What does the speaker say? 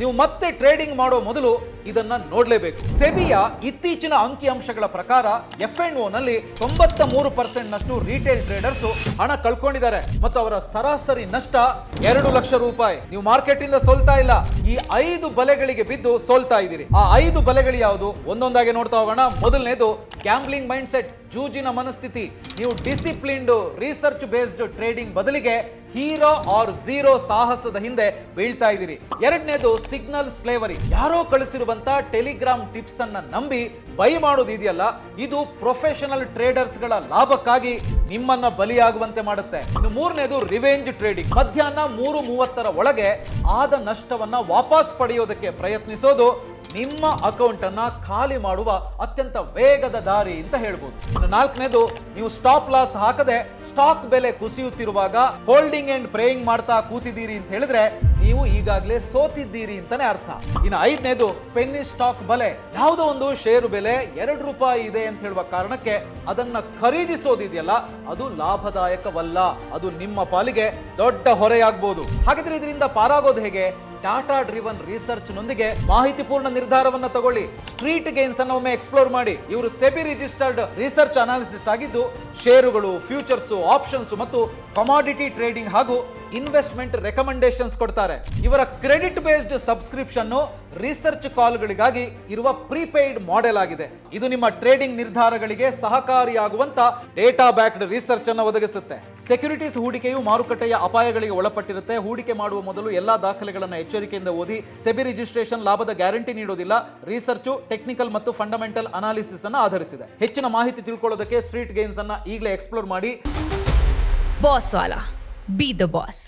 ನೀವು ಮತ್ತೆ ಟ್ರೇಡಿಂಗ್ ಮಾಡೋ ಮೊದಲು ಇದನ್ನ ನೋಡಲೇಬೇಕು. ಸೆಬಿಯ ಇತ್ತೀಚಿನ ಅಂಕಿಅಂಶಗಳ ಪ್ರಕಾರ F&O ನಲ್ಲಿ 93% ನಷ್ಟು ರಿಟೇಲ್ ಟ್ರೇಡರ್ಸ್ ಹಣ ಕಳ್ಕೊಂಡಿದ್ದಾರೆ ಮತ್ತು ಅವರ ಸರಾಸರಿ ನಷ್ಟ 2 ಲಕ್ಷ ರೂಪಾಯಿ. ನೀವು ಮಾರ್ಕೆಟ್ ಇಂದ ಸೋಲ್ತಾ ಇಲ್ಲ, ಈ 5 ಬಲೆಗಳಿಗೆ ಬಿದ್ದು ಸೋಲ್ತಾ ಇದ್ದೀರಿ. ಆ 5 ಬಲೆಗಳು ಯಾವುದು ಒಂದೊಂದಾಗಿ ನೋಡ್ತಾ ಹೋಗೋಣ. ಮೊದಲನೇದು ಗ್ಯಾಂಬ್ಲಿಂಗ್ ಮೈಂಡ್ ಸೆಟ್, ಜೂಜಿನ ಮನಸ್ಥಿತಿ. ನೀವು ಡಿಸಿಪ್ಲಿನ್ಡ್ ರಿಸರ್ಚ್ ಬೇಸ್ಡ್ ಟ್ರೇಡಿಂಗ್ ಬದಲಿಗೆ ಹೀರೋ ಆರ್ ಝೀರೋ ಸಾಹಸದ ಹಿಂದೆ ಬೀಳ್ತಾ ಇದ್ದೀರಿ. ಎರಡನೇದು ಸಿಗ್ನಲ್ ಸ್ಲೇವರಿ, ಯಾರೋ ಕಳಿಸಿರುವಂತ ಟೆಲಿಗ್ರಾಮ್ ಟಿಪ್ಸ್ ಅನ್ನ ನಂಬಿ ಬೈ ಮಾಡೋದು ಇದೆಯಲ್ಲ, ಇದು ಪ್ರೊಫೆಷನಲ್ ಟ್ರೇಡರ್ಸ್ ಗಳ ಲಾಭಕ್ಕಾಗಿ ನಿಮ್ಮನ್ನ ಬಲಿಯಾಗುವಂತೆ ಮಾಡುತ್ತೆ. ಇನ್ನು ಮೂರನೇದು ರಿವೆಂಜ್ ಟ್ರೇಡಿಂಗ್, ಮಧ್ಯಾಹ್ನ 3:30 ಒಳಗೆ ಆದ ನಷ್ಟವನ್ನ ವಾಪಸ್ ಪಡೆಯೋದಕ್ಕೆ ಪ್ರಯತ್ನಿಸೋದು ನಿಮ್ಮ ಅಕೌಂಟ್ ಅನ್ನ ಖಾಲಿ ಮಾಡುವ ಅತ್ಯಂತ ವೇಗದ ದಾರಿ ಅಂತ ಹೇಳ್ಬೋದು. ಇನ್ನು ನಾಲ್ಕನೇದು, ನೀವು ಸ್ಟಾಪ್ ಲಾಸ್ ಹಾಕದೆ ಸ್ಟಾಕ್ ಬೆಲೆ ಕುಸಿಯುತ್ತಿರುವಾಗ ಹೋಲ್ಡಿಂಗ್ ಅಂಡ್ ಪ್ರೇಯಿಂಗ್ ಮಾಡ್ತಾ ಕೂತಿದ್ದೀರಿ ಅಂತ ಹೇಳಿದ್ರೆ ನೀವು ಈಗಾಗಲೇ ಸೋತಿದ್ದೀರಿ ಅಂತಾನೆ ಅರ್ಥ. ಇನ್ನು ಐದನೇದು ಪೆನ್ನಿ ಸ್ಟಾಕ್ ಬಲೆ, ಯಾವುದೋ ಒಂದು ಷೇರು ಬೆಲೆ 2 ರೂಪಾಯಿ ಇದೆ ಅಂತ ಹೇಳುವ ಕಾರಣಕ್ಕೆ ಅದನ್ನ ಖರೀದಿಸೋದಿದೆಯಲ್ಲ, ಅದು ಲಾಭದಾಯಕವಲ್ಲ, ಅದು ನಿಮ್ಮ ಪಾಲಿಗೆ ದೊಡ್ಡ ಹೊರೆಯಾಗಬಹುದು. ಹಾಗಿದ್ರೆ ಇದರಿಂದ ಪಾರಾಗೋದು ಹೇಗೆ? ಟಾಟಾ ಡ್ರಿವನ್ ರಿಸರ್ಚ್ ನೊಂದಿಗೆ ಮಾಹಿತಿಪೂರ್ಣ ನಿರ್ಧಾರವನ್ನ ತಗೊಳ್ಳಿ. ಸ್ಟ್ರೀಟ್ ಗೇನ್ಸ್ ಅನ್ನು ಒಮ್ಮೆ ಎಕ್ಸ್ಪ್ಲೋರ್ ಮಾಡಿ. ಇವರು ಸೆಬಿ ರಿಜಿಸ್ಟರ್ಡ್ ರಿಸರ್ಚ್ ಅನಾಲಿಸಿಸ್ಟ್ ಆಗಿದ್ದು ಷೇರುಗಳು, ಫ್ಯೂಚರ್ಸ್, ಆಪ್ಷನ್ಸ್ ಮತ್ತು ಕಮಾಡಿಟಿ ಟ್ರೇಡಿಂಗ್ ಹಾಗೂ ಇನ್ವೆಸ್ಟ್ಮೆಂಟ್ ರೆಕಮೆಂಡೇಶನ್ಸ್ ಕೊಡ್ತಾರೆ. ಇವರ ಕ್ರೆಡಿಟ್ ಬೇಸ್ಡ್ ಸಬ್ಸ್ಕ್ರಿಪ್ಷನ್ ರಿಸರ್ಚ್ ಕಾಲ್ಗಳಿಗಾಗಿ ಇರುವ ಪ್ರೀಪೇಯ್ಡ್ ಮಾಡೆಲ್ ಆಗಿದೆ. ಇದು ನಿಮ್ಮ ಟ್ರೇಡಿಂಗ್ ನಿರ್ಧಾರಗಳಿಗೆ ಸಹಕಾರಿಯಾಗುವಂತ ಡೇಟಾ ಬ್ಯಾಕ್ಡ್ ರಿಸರ್ಚ್ ಅನ್ನು ಒದಗಿಸುತ್ತೆ. ಸೆಕ್ಯೂರಿಟೀಸ್ ಹೂಡಿಕೆಯು ಮಾರುಕಟ್ಟೆಯ ಅಪಾಯಗಳಿಗೆ ಒಳಪಟ್ಟಿರುತ್ತೆ. ಹೂಡಿಕೆ ಮಾಡುವ ಮೊದಲು ಎಲ್ಲಾ ದಾಖಲೆಗಳನ್ನು ಎಚ್ಚರಿಕೆಯಿಂದ ಓದಿ. ಸೆಬಿ ರಿಜಿಸ್ಟ್ರೇಷನ್ ಲಾಭದ ಗ್ಯಾರಂಟಿ ನೀಡೋದಿಲ್ಲ. ರಿಸರ್ಚ್ ಟೆಕ್ನಿಕಲ್ ಮತ್ತು ಫಂಡಮೆಂಟಲ್ ಅನಾಲಿಸಿಸ್ ಅನ್ನು ಆಧರಿಸಿದೆ. ಹೆಚ್ಚಿನ ಮಾಹಿತಿ ತಿಳ್ಕೊಳ್ಳೋದಕ್ಕೆ ಸ್ಟ್ರೀಟ್ ಗೇನ್ಸ್ ಅನ್ನ ಈಗಲೇ ಎಕ್ಸ್ಪ್ಲೋರ್ ಮಾಡಿ. Boss Vala, B the boss.